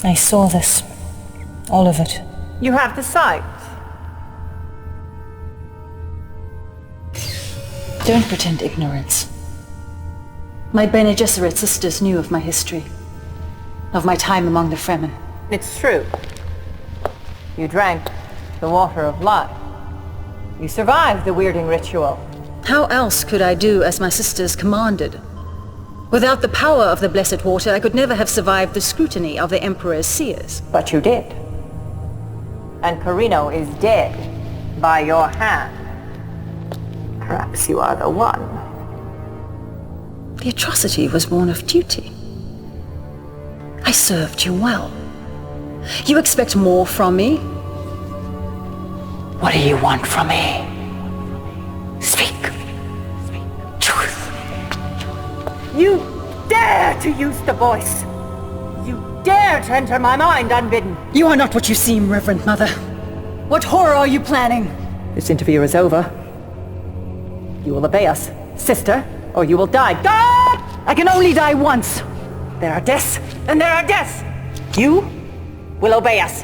I saw this. All of it. You have the sight. Don't pretend ignorance. My Bene Gesserit sisters knew of my history. Of my time among the Fremen. It's true. You drank the water of life. You survived the weirding ritual. How else could I do as my sisters commanded? Without the power of the blessed water, I could never have survived the scrutiny of the Emperor's seers. But you did. And Carino is dead by your hand. Perhaps you are the one. The atrocity was born of duty. I served you well. You expect more from me? What do you want from me? Speak. Truth. You dare to use the voice! You dare to enter my mind unbidden! You are not what you seem, Reverend Mother. What horror are you planning? This interview is over. You will obey us, sister, or you will die. God! I can only die once. There are deaths, and there are deaths. You will obey us.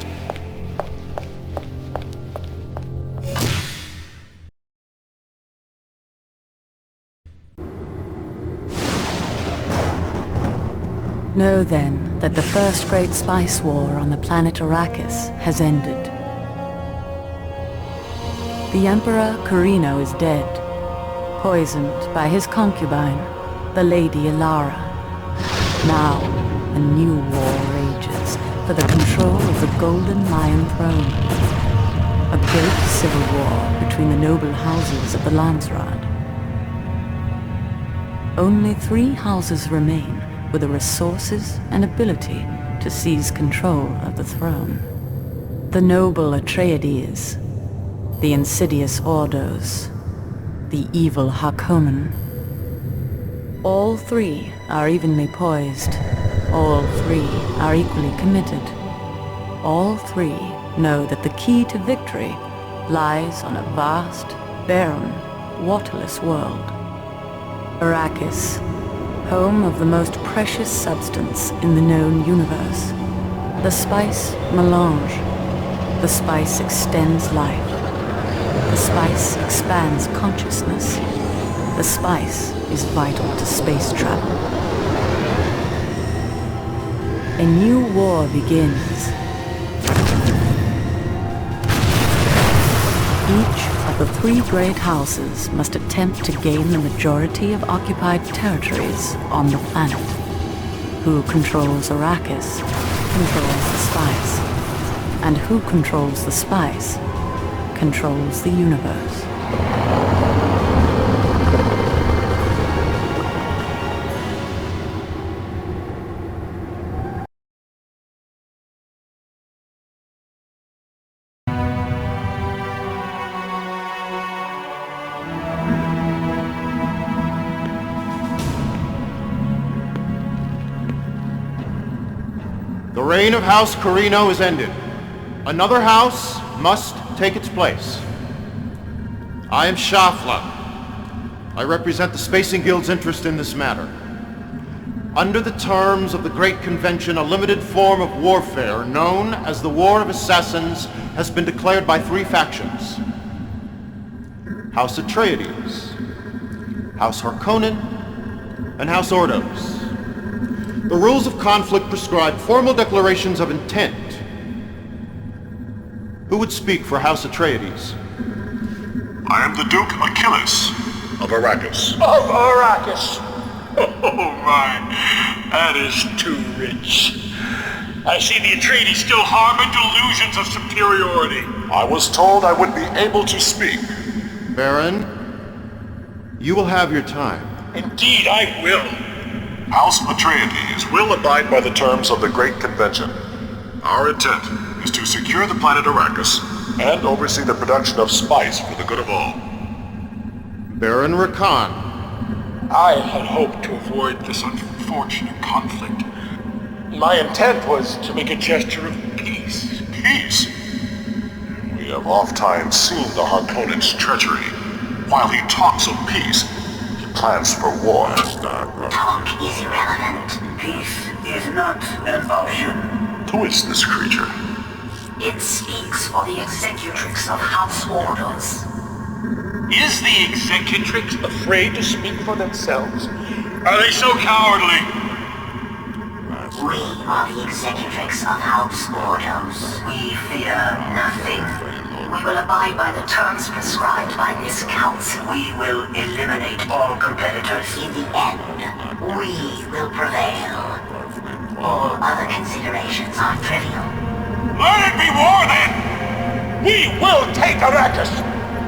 Know then that the first great spice war on the planet Arrakis has ended. The Emperor Carino is dead, poisoned by his concubine, the Lady Ilara. Now, a new war rages for the control of the Golden Lion Throne. A great civil war between the noble houses of the Landsraad. Only 3 houses remain with the resources and ability to seize control of the throne. The noble Atreides, the insidious Ordos, the evil Harkonnen. All 3 are evenly poised. All 3 are equally committed. All 3 know that the key to victory lies on a vast, barren, waterless world. Arrakis, home of the most precious substance in the known universe. The Spice Melange. The spice extends life. The spice expands consciousness. The spice is vital to space travel. A new war begins. Each of the 3 great houses must attempt to gain the majority of occupied territories on the planet. Who controls Arrakis controls the spice. And who controls the spice controls the universe. The reign of House Carino is ended. Another house must take its place. I am Shafla. I represent the Spacing Guild's interest in this matter. Under the terms of the Great Convention, a limited form of warfare known as the War of Assassins has been declared by 3 factions. House Atreides, House Harkonnen, and House Ordos. The rules of conflict prescribe formal declarations of intent. Who would speak for House Atreides? I am the Duke Achilles of Arrakis. Of Arrakis! Oh my, that is too rich. I see the Atreides still harbor delusions of superiority. I was told I would be able to speak. Baron, you will have your time. Indeed, I will. House Atreides will abide by the terms of the Great Convention. Our intent is to secure the planet Arrakis and oversee the production of spice for the good of all. Baron Rakan. I had hoped to avoid this unfortunate conflict. My intent was to make a gesture of peace. Peace? We have oft-times seen the Harkonnen's treachery. While he talks of peace, he plans for war. Talk is irrelevant. Peace is not an option. Who is this creature? It speaks for the executrix of House Ordos. Is the executrix afraid to speak for themselves? Are they so cowardly? We are the executrix of House Ordos. We fear nothing. We will abide by the terms prescribed by this council. We will eliminate all competitors in the end. We will prevail. All other considerations are trivial. Let it be war then! We will take Arrakis!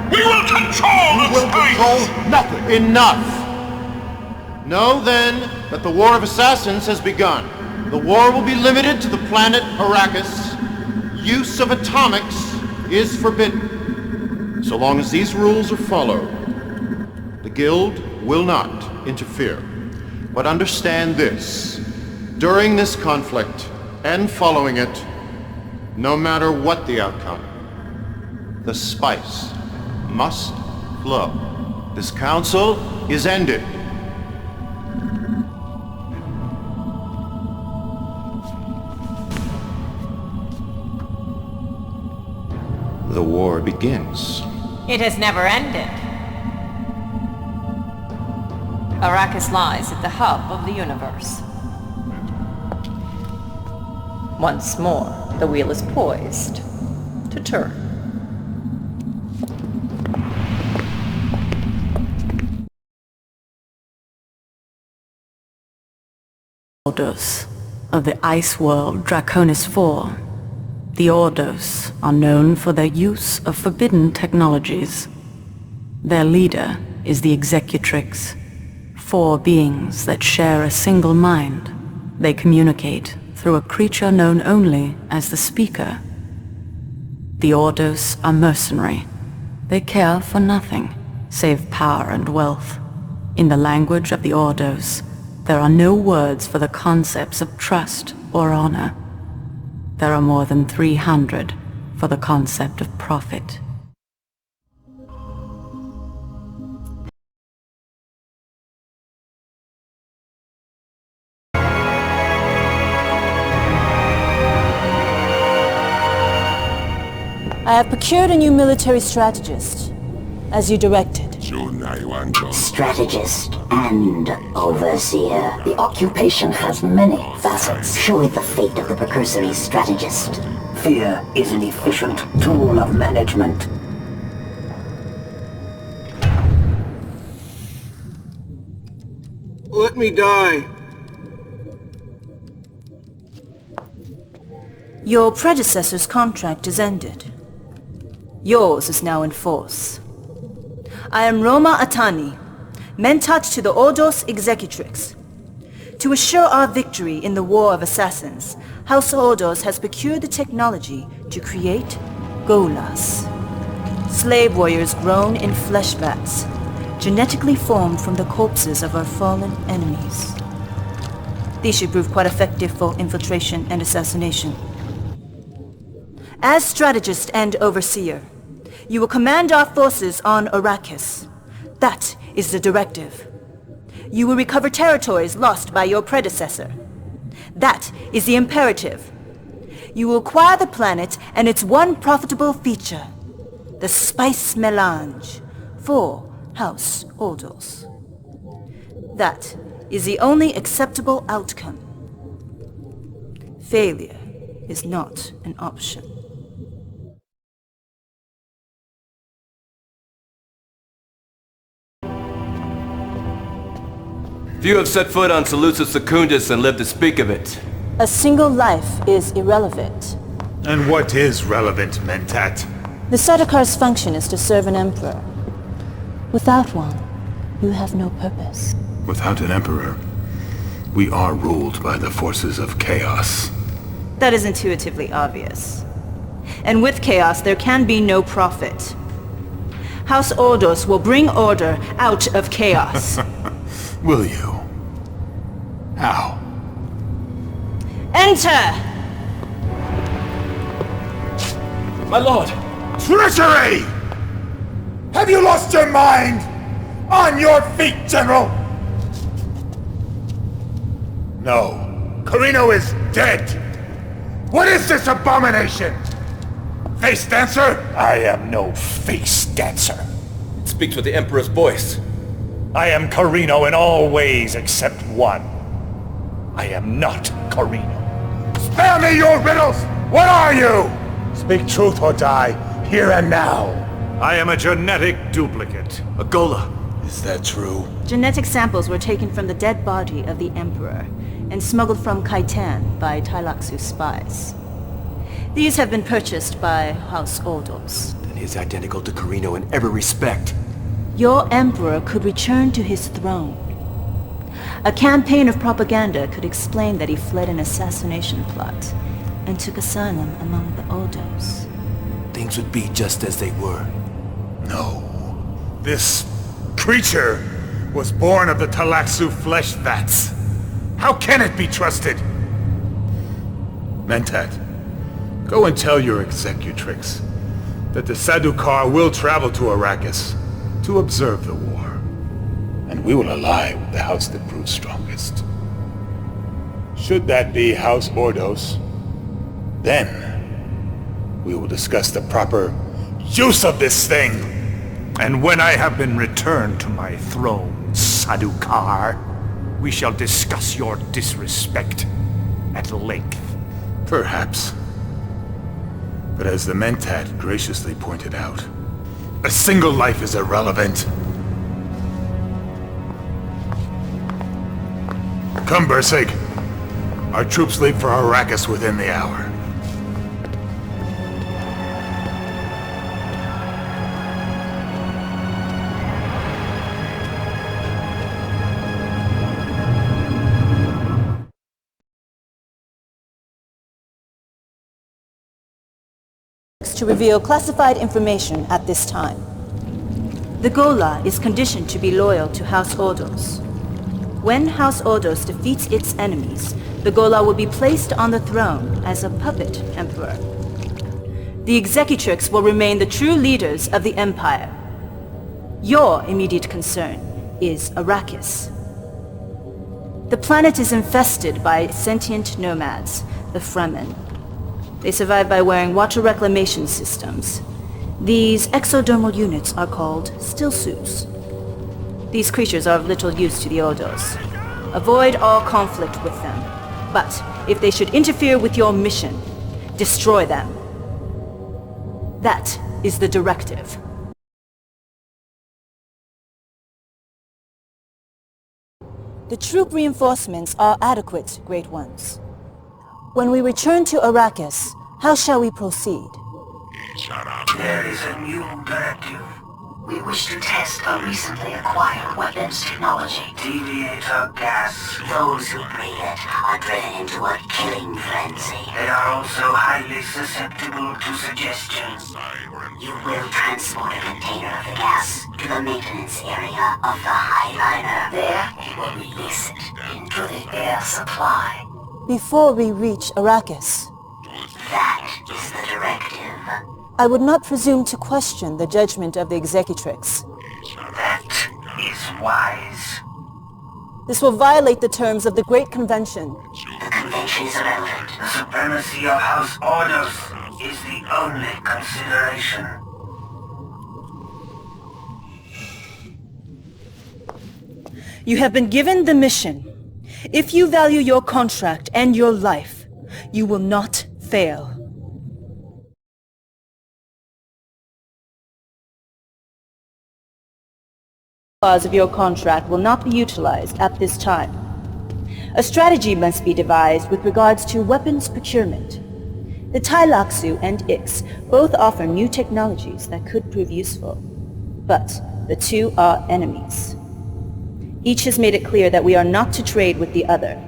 We will control the space! Control nothing. Enough! Know then that the War of Assassins has begun. The war will be limited to the planet Arrakis. Use of atomics is forbidden. So long as these rules are followed, the Guild will not interfere. But understand this. During this conflict, and following it, no matter what the outcome, the spice must flow. This council is ended. The war begins. It has never ended. Arrakis lies at the hub of the universe. Once more, the wheel is poised to turn. Ordos of the ice world Draconis IV. The Ordos are known for their use of forbidden technologies. Their leader is the Executrix, 4 beings that share a single mind. They communicate through a creature known only as the Speaker. The Ordos are mercenary. They care for nothing save power and wealth. In the language of the Ordos, there are no words for the concepts of trust or honor. There are more than 300 for the concept of profit. I have procured a new military strategist, as you directed. Strategist and overseer. The occupation has many facets. Show it the fate of the precursory strategist. Fear is an efficient tool of management. Let me die. Your predecessor's contract is ended. Yours is now in force. I am Roma Atani, Mentat to the Ordos Executrix. To assure our victory in the War of Assassins, House Ordos has procured the technology to create Golas. Slave warriors grown in flesh vats, genetically formed from the corpses of our fallen enemies. These should prove quite effective for infiltration and assassination. As strategist and overseer, you will command our forces on Arrakis. That is the directive. You will recover territories lost by your predecessor. That is the imperative. You will acquire the planet and its one profitable feature, the Spice Melange, for House Ordos. That is the only acceptable outcome. Failure is not an option. Few have set foot on Seleucus Secundus and lived to speak of it. A single life is irrelevant. And what is relevant, Mentat? The Sardakar's function is to serve an emperor. Without one, you have no purpose. Without an emperor, we are ruled by the forces of chaos. That is intuitively obvious. And with chaos, there can be no profit. House Ordos will bring order out of chaos. Will you? How? Enter! My lord! Treachery! Have you lost your mind? On your feet, General! No. Carino is dead! What is this abomination? Face dancer? I am no face dancer. It speaks with the Emperor's voice. I am Carino in all ways except one. I am not Carino. Spare me your riddles! What are you? Speak truth or die, here and now. I am a genetic duplicate. A Gola. Is that true? Genetic samples were taken from the dead body of the Emperor and smuggled from Kaitan by Tailaxu spies. These have been purchased by House Ordos. Then he's identical to Carino in every respect. Your Emperor could return to his throne. A campaign of propaganda could explain that he fled an assassination plot and took asylum among the Ordos. Things would be just as they were. No. This creature was born of the Tailaxu flesh vats. How can it be trusted? Mentat, go and tell your executrix that the Sadukar will travel to Arrakis to observe the war. And we will ally with the house that proves strongest. Should that be House Ordos, then we will discuss the proper use of this thing. And when I have been returned to my throne, Sadukar, we shall discuss your disrespect at length. Perhaps. But as the Mentat graciously pointed out, a single life is irrelevant. Come, Bursig. Our troops leave for Arrakis within the hour. To reveal classified information at this time. The Gola is conditioned to be loyal to House Ordos. When House Ordos defeats its enemies, the Gola will be placed on the throne as a puppet emperor. The executrix will remain the true leaders of the Empire. Your immediate concern is Arrakis. The planet is infested by sentient nomads, the Fremen. They survive by wearing water reclamation systems. These exodermal units are called stillsuits. These creatures are of little use to the Ordos. Avoid all conflict with them. But if they should interfere with your mission, destroy them. That is the directive. The troop reinforcements are adequate, Great Ones. When we return to Arrakis, how shall we proceed? There is a new directive. We wish to test a recently acquired weapons technology. Deviator gas. Those who breathe it are driven into a killing frenzy. They are also highly susceptible to suggestion. You will transport a container of the gas to the maintenance area of the Highliner. There, you will release it into the air supply. Before we reach Arrakis, That is the directive. I would not presume to question the judgment of the executrix. That is wise. This will violate the terms of the Great Convention. The convention is irrelevant. The supremacy of House Ordos is the only consideration. You have been given the mission. If you value your contract and your life, you will not fail. Clause of your contract will not be utilized at this time. A strategy must be devised with regards to weapons procurement. The Tailaxu and Ix both offer new technologies that could prove useful, but the two are enemies. Each has made it clear that we are not to trade with the other.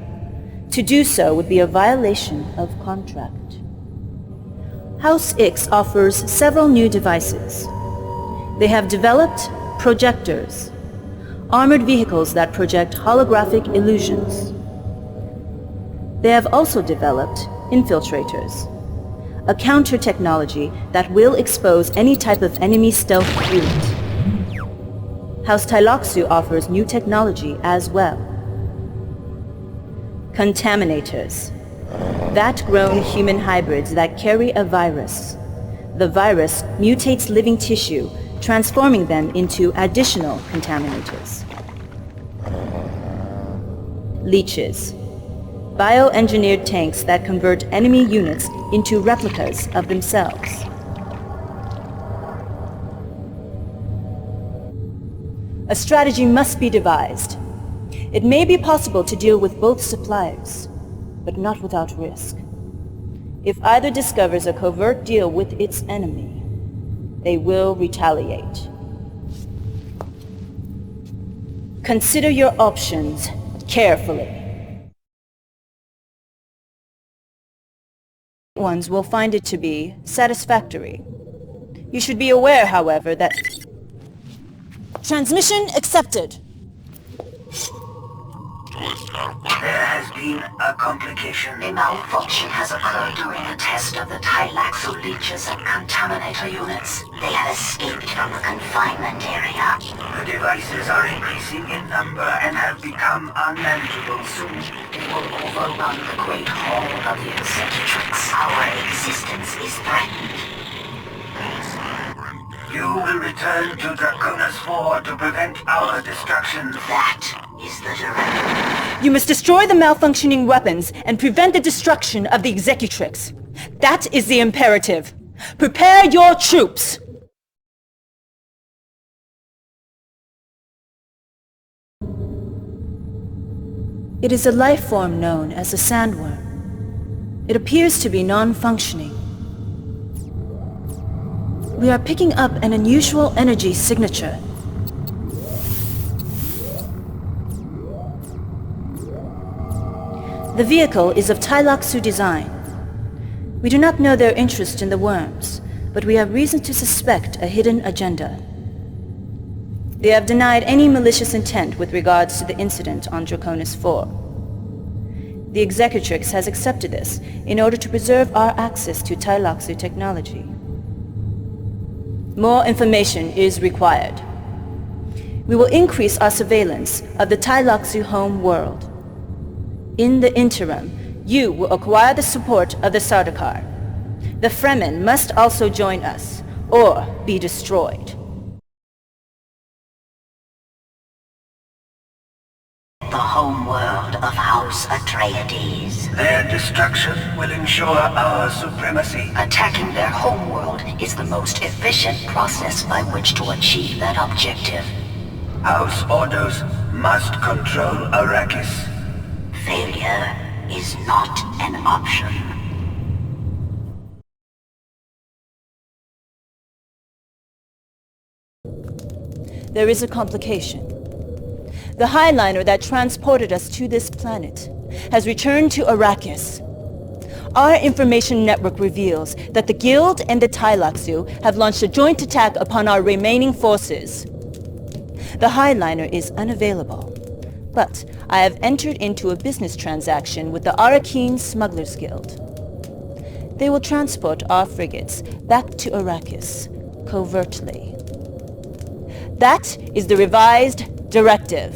To do so would be a violation of contract. House Ix offers several new devices. They have developed projectors, armored vehicles that project holographic illusions. They have also developed infiltrators, a counter-technology that will expose any type of enemy stealth unit. House Tailaxu offers new technology as well. Contaminators, Vat-grown human hybrids that carry a virus. The virus mutates living tissue, transforming them into additional contaminators. Leeches. Bioengineered tanks that convert enemy units into replicas of themselves. A strategy must be devised. It may be possible to deal with both suppliers, but not without risk. If either discovers a covert deal with its enemy, they will retaliate. Consider your options carefully. Ones will find it to be satisfactory. You should be aware, however, that... Transmission accepted. There has been a complication. A malfunction has occurred during the test of the Tylaxu leeches and contaminator units. They have escaped from the confinement area. The devices are increasing in number and have become unmanageable soon. They will overrun the Great Hall of the Executrix. Our existence is threatened. You will return to Draconis 4 to prevent our destruction. That is the directive. You must destroy the malfunctioning weapons and prevent the destruction of the Executrix. That is the imperative. Prepare your troops! It is a life form known as a Sandworm. It appears to be non-functioning. We are picking up an unusual energy signature. The vehicle is of Tylaxu design. We do not know their interest in the worms, but we have reason to suspect a hidden agenda. They have denied any malicious intent with regards to the incident on Draconis 4. The Executrix has accepted this in order to preserve our access to Tylaxu technology. More information is required. We will increase our surveillance of the Tylaxu home world. In the interim, you will acquire the support of the Sardaukar. The Fremen must also join us, or be destroyed. The home world of House Atreides. Their destruction will ensure our supremacy. Attacking their homeworld is the most efficient process by which to achieve that objective. House Ordos must control Arrakis. Failure is not an option. There is a complication. The Highliner that transported us to this planet has returned to Arrakis. Our information network reveals that the Guild and the Tylaxu have launched a joint attack upon our remaining forces. The Highliner is unavailable, but I have entered into a business transaction with the Arrakeen Smugglers Guild. They will transport our frigates back to Arrakis, covertly. That is the revised directive.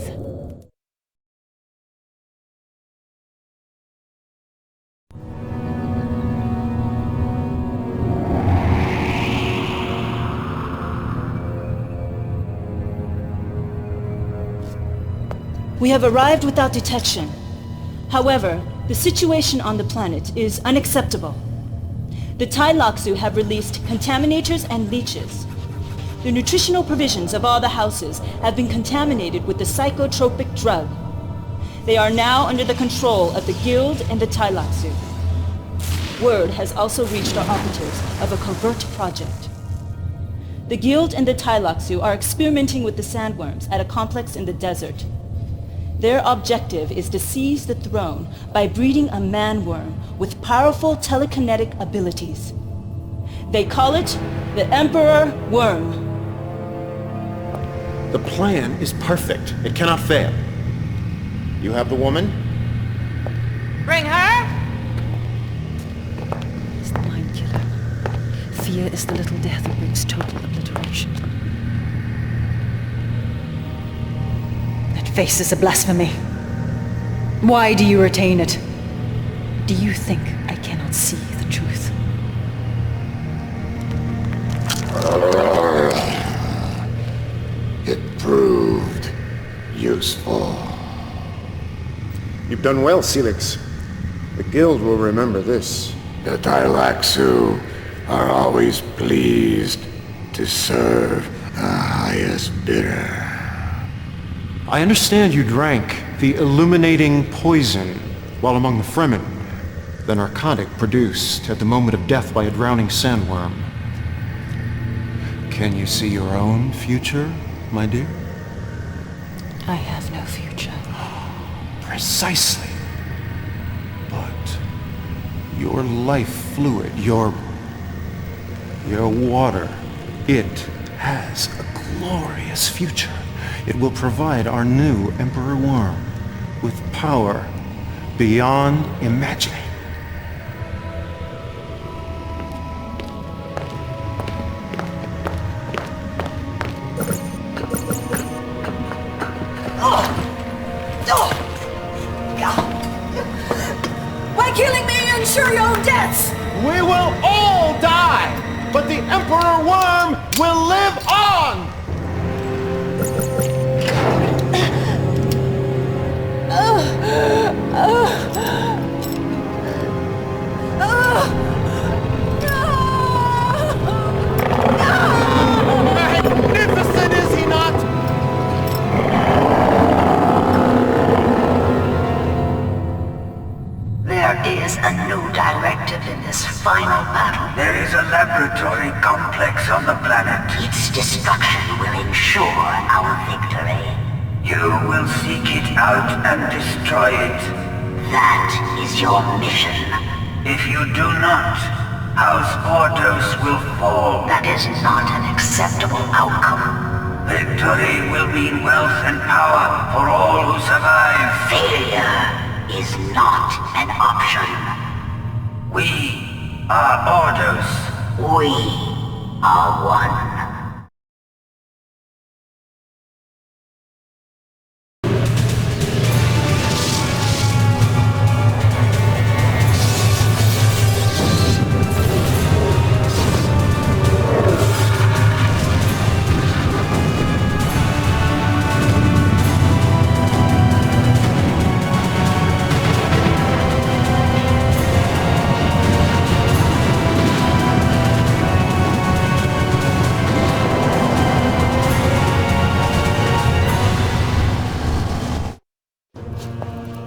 We have arrived without detection. However, the situation on the planet is unacceptable. The Tylaxu have released contaminators and leeches. The nutritional provisions of all the houses have been contaminated with the psychotropic drug. They are now under the control of the Guild and the Tylaxu. Word has also reached our operatives of a covert project. The Guild and the Tylaxu are experimenting with the Sandworms at a complex in the desert. Their objective is to seize the throne by breeding a man-worm with powerful telekinetic abilities. They call it the Emperor Worm. The plan is perfect. It cannot fail. You have the woman? Bring her! It's the mind killer. Fear is the little death that brings total obliteration. That face is a blasphemy. Why do you retain it? Do you think I cannot see the truth? It proved useful. You've done well, Celix. The Guild will remember this. The Thylaxu are always pleased to serve the highest bidder. I understand you drank the illuminating poison while among the Fremen, the narcotic produced at the moment of death by a drowning sandworm. Can you see your own future, my dear? I have no future. Precisely. But your life fluid, your water, it has a glorious future. It will provide our new Emperor Worm with power beyond imagining. By killing me, you ensure your own deaths! We will all die, but the Emperor Worm will live on! Magnificent, is he not? There is a new directive in this final battle. There is a laboratory complex on the planet. Its destruction will ensure our victory. You will seek it out and destroy it. That is your mission. If you do not, House Ordos will fall. That is not an acceptable outcome. Victory will mean wealth and power for all who survive. Failure is not an option. We are Ordos. We are one.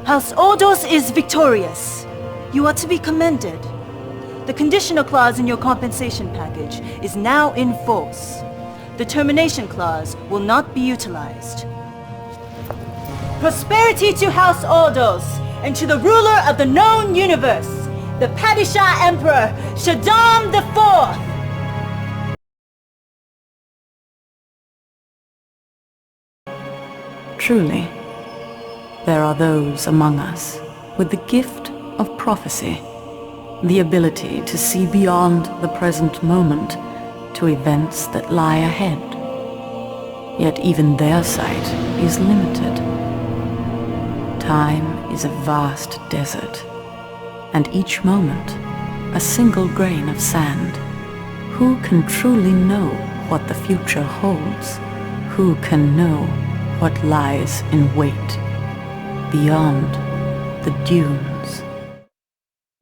House Ordos is victorious. You are to be commended. The conditional clause in your compensation package is now in force. The termination clause will not be utilized. Prosperity to House Ordos and to the ruler of the known universe, the Padishah Emperor, Shaddam IV! Truly, there are those among us with the gift of prophecy, the ability to see beyond the present moment to events that lie ahead. Yet even their sight is limited. Time is a vast desert, and each moment a single grain of sand. Who can truly know what the future holds? Who can know what lies in wait beyond the Dune?